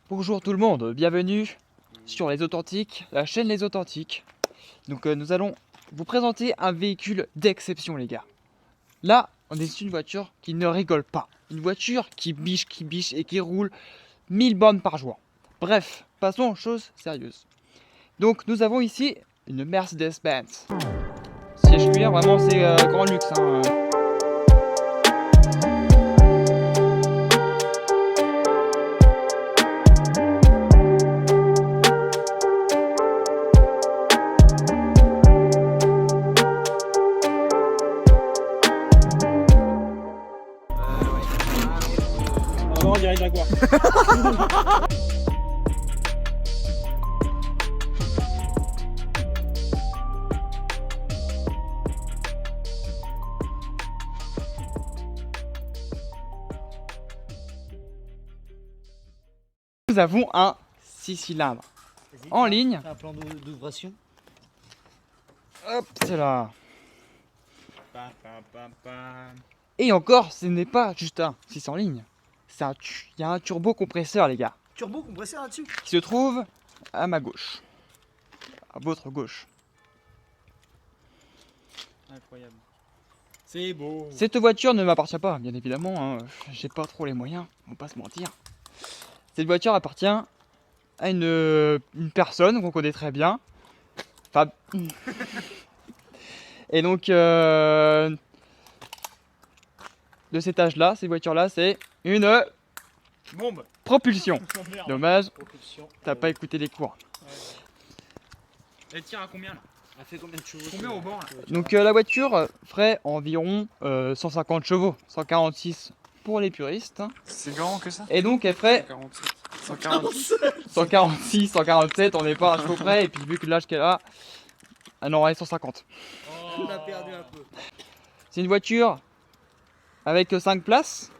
Bonjour tout le monde, bienvenue sur Les Authentiques, la chaîne Les Authentiques. Donc nous allons vous présenter un véhicule d'exception les gars. Là, on est sur une voiture qui ne rigole pas. Une voiture qui biche et qui roule 1000 bornes par jour. Bref, passons aux choses sérieuses. Donc nous avons ici une Mercedes-Benz. Siège cuir, vraiment c'est grand luxe. Hein. On dirait Jaguar. Nous avons un 6 cylindres en ligne. Un plan d'ouvration. Hop, c'est là. Et encore, ce n'est pas juste un 6 en ligne. Il y a un turbo compresseur les gars. Turbo compresseur là-dessus. Qui se trouve à ma gauche. À votre gauche. Incroyable. C'est beau. Cette voiture ne m'appartient pas, bien évidemment. Hein. J'ai pas trop les moyens, on va pas se mentir. Cette voiture appartient à une personne qu'on connaît très bien. Enfin. Et donc, de cet âge-là, cette voiture-là, c'est une Bombe. propulsion. Oh, merde. Dommage, Propulsion. t'as pas écouté les cours. Elle tire à combien là? Elle fait combien de chevaux? Combien au bord là? Donc la voiture ferait environ 150 chevaux, 146 pour les puristes. C'est grand que ça? Et donc elle ferait 146, 147, on n'est pas à chevaux près. Et puis vu que l'âge qu'elle a, elle en aurait 150. On a perdu un peu. C'est une voiture avec 5 places,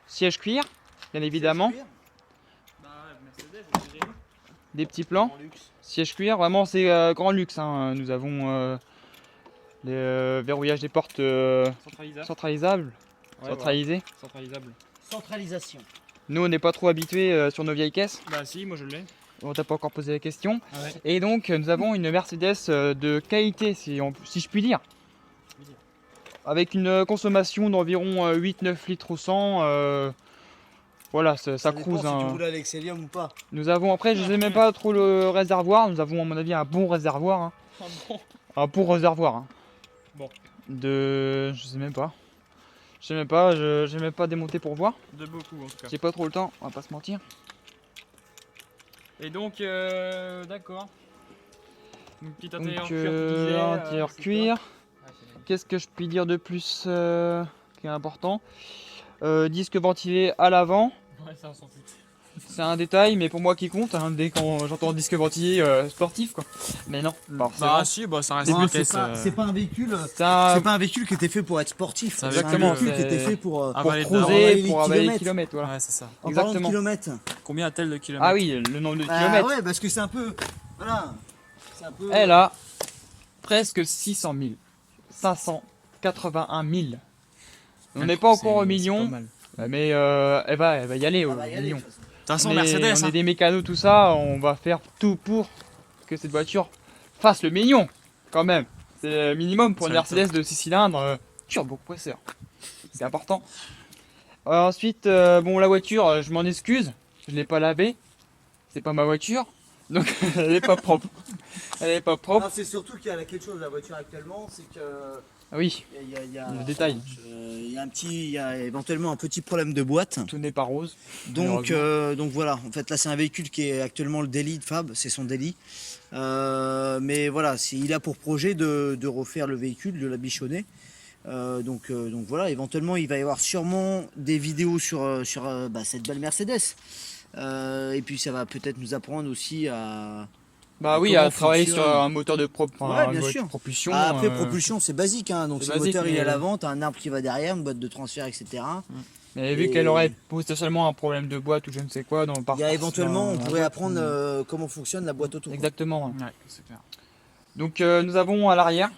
siège cuir, bien évidemment, Bah Mercedes, je dirais. des petits plans, En luxe. siège cuir, vraiment c'est grand luxe. Hein. Nous avons les verrouillages des portes Centralisable. centralisables, Ouais, centralisés. voilà. Centralisable. Centralisation. Nous on n'est pas trop habitués sur nos vieilles caisses, Bah si, moi je l'ai. on t'a pas encore posé la question. Ah ouais. Et donc nous avons une Mercedes de qualité si je puis dire. Avec une consommation d'environ 8-9 litres au 100. Voilà, ça dépend cruise. si Hein. tu voulais à l'Excelium ou pas. Nous avons, après je sais même pas trop le réservoir, nous avons à mon avis un bon réservoir. Hein. Ah bon. Un bon réservoir. Hein. Bon. Je sais même pas. Je sais même pas, j'ai même pas démonté pour voir. De beaucoup en tout cas. J'ai pas trop le temps, on va pas se mentir. Et donc, d'accord. Donc petit Donc intérieur cuir, tu disais, intérieur c'est cuir. quoi? Ah, c'est- Qu'est-ce que je puis dire de plus qui est important? Disque ventilé à l'avant. Ouais, ça on s'en fout. C'est un détail, mais pour moi qui compte, hein, dès quand j'entends disque ventilé sportif, quoi. Mais non, forcément. Bah si, bah ça reste Non, une c'est caisse. pas un véhicule. C'est un- C'est pas un véhicule qui était fait pour être sportif. C'est C'est un exactement, véhicule qui c'est- était fait pour. Ah, pour avaler de cruiser, avaler les pour avaler les kilomètres. kilomètres, voilà. Ouais, c'est ça. En parlant de exactement. kilomètres. Combien a-t-elle de kilomètres? Ah oui, le nombre de Bah kilomètres. ouais, parce que c'est un peu. Voilà. C'est un peu. Elle a presque 600 000. 581 000. On n'est pas encore au million, mais elle va y aller au Ah bah, y aller, million. de toute façon. De toute façon, On est- Mercedes. on est Hein. des mécanos, tout ça, on va faire tout pour que cette voiture fasse le million, quand même. C'est le minimum pour Ça une va être Mercedes de 6 cylindres, turbo compresseur. C'est important. Ensuite, bon, la voiture, je m'en excuse, je l'ai pas lavée. C'est pas ma voiture, donc elle est pas propre. Elle est pas propre. Non, c'est surtout qu'il y a quelque chose de la voiture actuellement, c'est que. Ah oui, Il y a le détail. il y a éventuellement un petit problème de boîte. Tout n'est pas rose. Donc voilà, en fait là c'est un véhicule qui est actuellement le délit de Fab, c'est son délit. Mais voilà, il a pour projet de refaire le véhicule, de la bichonner. Donc voilà, éventuellement il va y avoir sûrement des vidéos sur cette belle Mercedes. Et puis ça va peut-être nous apprendre aussi à... Bah oui, comment à travailler fonctionne. sur un moteur de Ouais, bien sûr. propulsion. Après propulsion c'est basique, hein, donc c'est c'est le basique, moteur il est à mais- l'avant, t'as un arbre qui va derrière, une boîte de transfert, etc. Mais vu Et- qu'elle aurait potentiellement un problème de boîte ou je ne sais quoi dans le Il y a parcours, éventuellement, dans on la pourrait boîte, apprendre comment fonctionne la boîte auto. Exactement. Ouais, c'est clair. Donc nous avons à l'arrière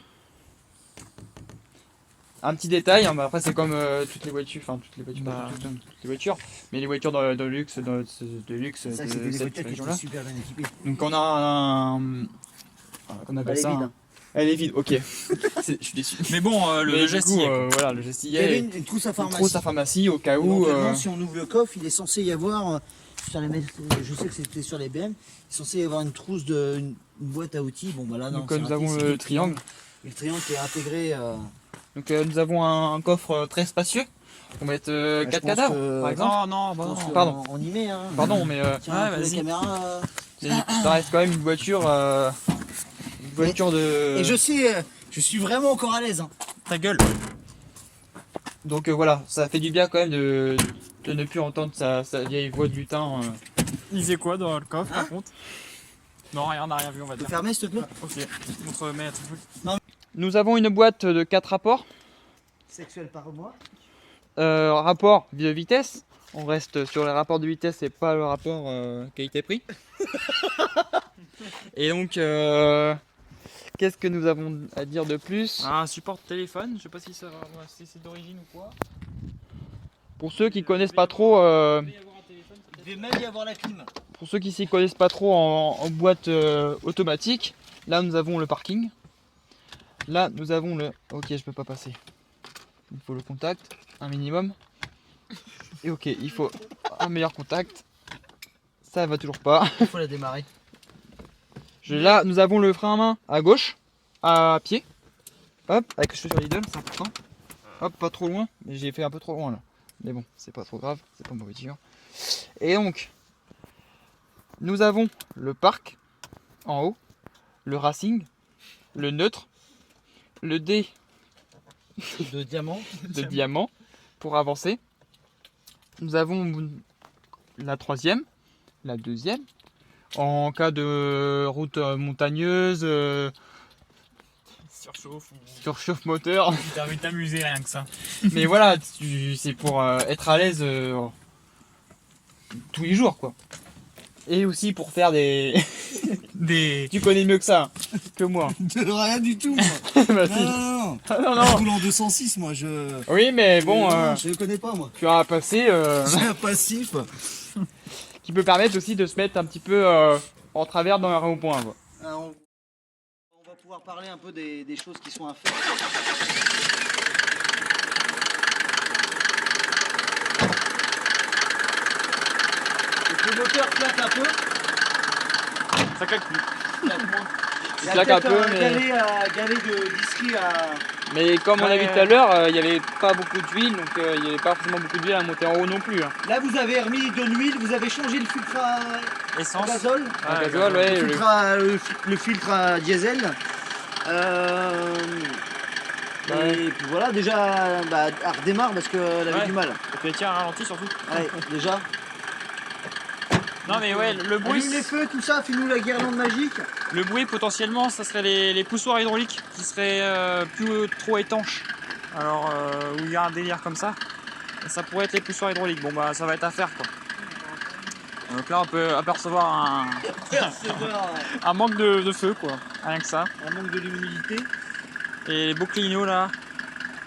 Un petit détail, hein, bah après c'est comme toutes les voitures, enfin toutes les voitures, Bah. pas toutes les voitures, mais les voitures de luxe, de luxe C'est ça, de c'était des cette voitures qui région-là. étaient super bien équipées. Donc on a un, qu'on Elle appelle est ça. vide, un- hein. Elle est vide, ok. Je suis déçu. Mais bon, le Mais geste du coup, y est, quoi. voilà, le Il y avait gestillet, une trousse à une pharmacie. trousse à pharmacie au cas où. Éventuellement, si on ouvre le coffre, il est censé y avoir, sur les, je sais que c'était sur les BM, il est censé y avoir une trousse une boîte à outils. Bon, bah là, non. Donc c'est nous raté, avons c'est le triangle. Et le triangle qui est intégré. Donc nous avons un coffre très spacieux. On va mettre je 4 pense cadavres, que- par exemple. Non, non, bah je pense non. que Pardon. On y met, hein. Pardon, mais Tiens, Ouais, un peu la vas-y. caméra. ça reste quand même une voiture de. Et je sais, je suis vraiment encore à l'aise. Hein. Ta gueule. Donc voilà, ça fait du bien quand même de ne plus entendre sa vieille voix de lutin. Il faisait quoi dans le coffre, Hein par contre? Non, rien, on n'a rien vu, on va Tu peux dire. fermer, s'il te plaît. Ok, montre-moi un truc. Nous avons une boîte de 4 rapports. Sexuel par mois. Rapport de vitesse. On reste sur les rapports de vitesse et pas le rapport qualité-prix. Et donc, qu'est-ce que nous avons à dire de plus? Un support de téléphone, je sais pas si si c'est d'origine ou quoi. Pour ceux qui connaissent pas trop, Il devait même y avoir la clim. pour ceux qui s'y connaissent pas trop en boîte automatique, là nous avons le parking. Là nous avons le. Ok, je peux pas passer. Il faut le contact, un minimum. Et ok, il faut un meilleur contact. Ça va toujours pas. Il faut la démarrer. Là, nous avons le frein à main à gauche, à pied. Hop, avec les chaussures Lidl, c'est important. Hop, pas trop loin. Mais j'ai fait un peu trop loin là. Mais bon, c'est pas trop grave, c'est pas ma voiture. Et donc, nous avons le parc en haut, le racing, le neutre, le D De diamant. de diamant pour avancer. Nous avons la troisième, la deuxième. En cas de route montagneuse, Surchauffe ou. surchauffe moteur. T'as envie de t'amuser rien que ça. Mais voilà, c'est pour être à l'aise tous les jours quoi. Et aussi pour faire des. Tu connais mieux que ça, que moi. De rien du tout, moi. Bah, Non, si. non, non. Ah, non, Je non. roule en 206, moi. Je. Oui, mais bon, Non, je ne connais pas, moi. tu as un passé J'ai un passif. qui peut permettre aussi de se mettre un petit peu en travers dans un rond-point. Quoi. On va pouvoir parler un peu des choses qui sont à faire. Donc, le moteur claque un peu. Ça claque plus. Il y a claque un peut-être peu, mais- galet de disquerie à. Mais comme on a Ouais. vu tout à l'heure, il n'y avait pas beaucoup d'huile, donc il n'y avait pas forcément beaucoup d'huile à monter en haut non plus. Hein. Là, vous avez remis de l'huile, vous avez changé le filtre à Essence. gazole. Un Ouais, gasoil, ouais, Le filtre à diesel. Ouais. Et puis voilà, déjà, bah, elle redémarre parce qu'elle avait Ouais. du mal. Et puis tiens, ralenti surtout. Ouais, déjà. Non mais ouais, le bruit, Allume les feux, tout ça, fais-nous la guirlande magique. le bruit potentiellement, ça serait les poussoirs hydrauliques qui seraient plus trop étanches. Alors où il y a un délire comme ça, ça pourrait être les poussoirs hydrauliques. Bon bah ça va être à faire quoi. Donc là on peut apercevoir un manque de feu quoi, rien que ça. Un manque de l'humidité. Et les beaux clignaux là,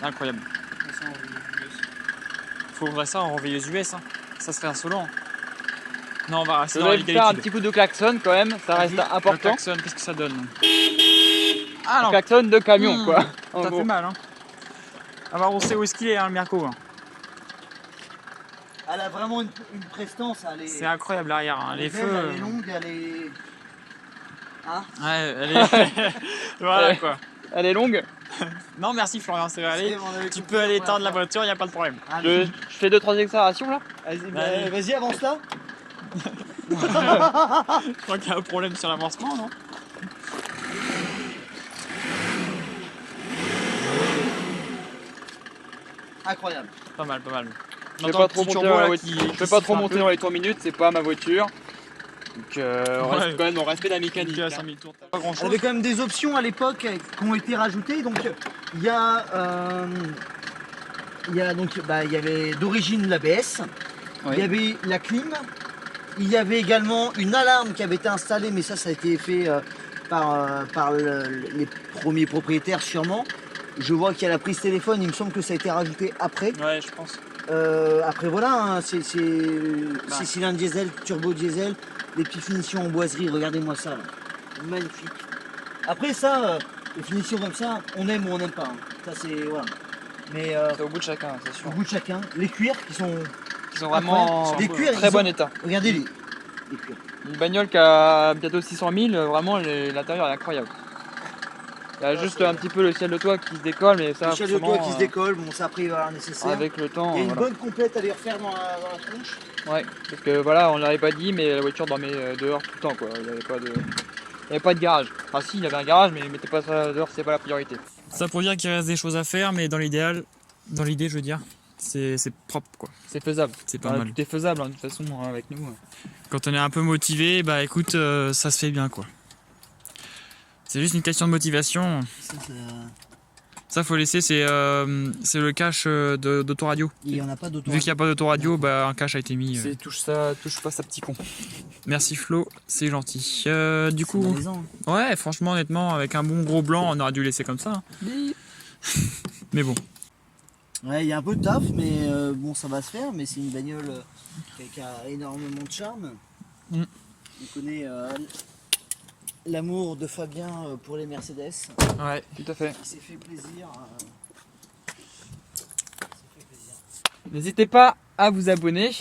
incroyable. Faudrait ça en veilleuse US, hein. Ça serait insolent. Non, on va rester Je dans vais faire un l'égalité. petit coup de klaxon quand même, ça reste Le important. klaxon, qu'est-ce que ça donne? Ah Un non, klaxon de camion Mmh. quoi. en ça gros. fait mal hein. Ah bah on sait où est-ce qu'il est hein, le Mirko. Hein. Elle a vraiment une prestance. Elle est, C'est incroyable l'arrière, hein. Les elle est feux. belle, elle est longue, elle est. Hein? Ouais, elle est. Voilà Ouais. quoi. Elle est longue. Non merci Florian, c'est vrai. Allez, C'est bon, on avait tu compris peux aller la éteindre la première voiture, y a pas de problème. fois. Je, Allez, je fais 2-3 accélérations là. vas-y, bah, Allez. vas-y, avance là. Je crois qu'il y a un problème sur l'avancement, non? Incroyable. Pas mal, pas mal. Je vais pas trop monter dans la voiture. qui Je vais pas siffle trop un monter peu. dans les 3 minutes, c'est pas ma voiture. Donc on Ouais. reste quand même dans le respect de la mécanique. Tu as hein. 5000 tours, t'as pas grand Elle chose. avait quand même des options à l'époque qui ont été rajoutées. Donc il y a, il y avait d'origine l'ABS, il y avait la clim, il y avait également une alarme qui avait été installée, mais ça a été fait par les premiers propriétaires sûrement. Je vois qu'il y a la prise téléphone, il me semble que ça a été rajouté après. Ouais, je pense. Après voilà, hein, c'est 6 cylindres diesel, turbo diesel, les petites finitions en boiserie, regardez-moi ça, là. Magnifique. Après ça, les finitions comme ça, on aime ou on n'aime pas. Hein. Ça c'est voilà. Mais C'est au bout de chacun, c'est sûr. au goût de chacun, les cuirs qui sont Ils sont vraiment en Les cuirs, très ils bon ont- état. regardez les cuirs. Une bagnole qui a bientôt 600 000, vraiment l'intérieur est incroyable. Il y a juste un petit peu le ciel de toit qui se décolle, mais ça, Le chef de toit qui se forcément, décolle, bon ça après il va y avoir nécessaire. avec le temps. Il y a une voilà. bonne complète à les refaire dans la tronche. Ouais, parce que voilà, on l'avait pas dit, mais la voiture dormait dehors tout le temps, quoi. Il n'y avait pas de garage. Enfin, si, il y avait un garage, mais mettez pas ça dehors, c'est pas la priorité. Ça pour dire qu'il reste des choses à faire, mais dans l'idée, je veux dire, c'est propre quoi. C'est faisable. C'est pas Voilà, mal. tout est faisable, hein, de toute façon, avec nous. Quand on est un peu motivé, bah écoute, ça se fait bien quoi. C'est juste une question de motivation. Ça faut laisser, c'est le cache d'autoradio. Il n'y en a pas d'auto. Vu qu'il n'y a pas d'autoradio, bah un cache a été mis. Touche pas ça, petit con. Merci Flo, c'est gentil. Du coup, Malaisant. ouais, franchement, honnêtement, avec un bon gros blanc, on aurait dû laisser comme ça. hein. Mais bon, Ouais, il y a un peu de taf, mais bon, ça va se faire. Mais c'est une bagnole qui a énormément de charme. Mm. On connaît l'amour de Fabien pour les Mercedes. Ouais, tout à fait. Il s'est fait plaisir. N'hésitez pas à vous abonner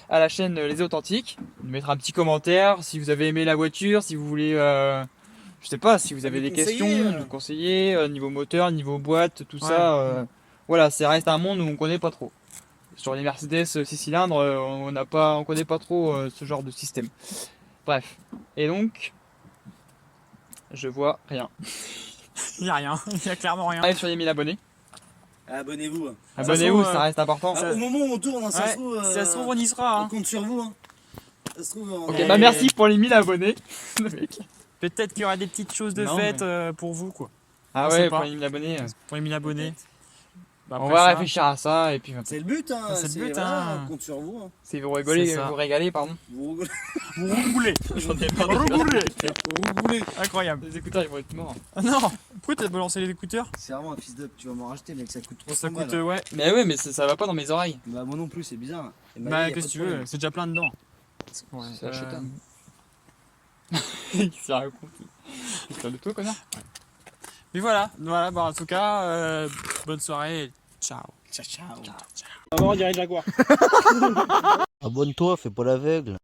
à la chaîne Les Authentiques, de mettre un petit commentaire si vous avez aimé la voiture, si vous voulez, je sais pas, si vous avez nous des conseiller, questions, nous conseiller, niveau moteur, niveau boîte, tout Ouais. ça. Voilà, ça reste un monde où on connaît pas trop. Sur les Mercedes 6 cylindres, on connaît pas trop ce genre de système. Bref, et donc, je vois rien. il n'y a rien, il n'y a clairement rien. On arrive sur les 1000 abonnés. Abonnez-vous. Abonnez-vous, trouve, ça reste important. Ah, au moment où on tourne, hein, ça Ouais, se trouve. si ça se trouve, on y sera. on hein. compte sur vous. Hein. Ça se trouve. Ok, Et- bah merci pour les 1000 abonnés. Le mec. Peut-être qu'il y aura des petites choses de Non, fête pour vous, quoi. Ah On sait ouais, pas. pour les 1000 abonnés. Pour les 1000 abonnés. Bah, On après va ça, réfléchir à ça et puis C'est le but. Hein. C'est le but, voilà, hein. On compte sur vous. Hein. si vous rigolez, C'est ça. vous régalez, pardon. Vous rigolez. Vous roulez. J'en ai pas Vous roulez. Incroyable. Les écouteurs ils vont être morts. Ah non, pourquoi t'as balancé les écouteurs? C'est vraiment un fils d'up. Tu vas m'en racheter, mec. Ça coûte 300 Ça balles. coûte, ouais. Mais ouais, mais ça va pas dans mes oreilles. Bah, moi non plus, c'est bizarre. Et bah, y Bah, a qu'est-ce pas que de tu veux, problème. c'est déjà plein dedans. C'est achetable. Il s'est raconté. Il parle de toi, connard. Mais voilà, bah en tout cas, bonne soirée, ciao. Ciao, ciao. On dirait Jaguar. Abonne-toi, fais pas l'aveugle.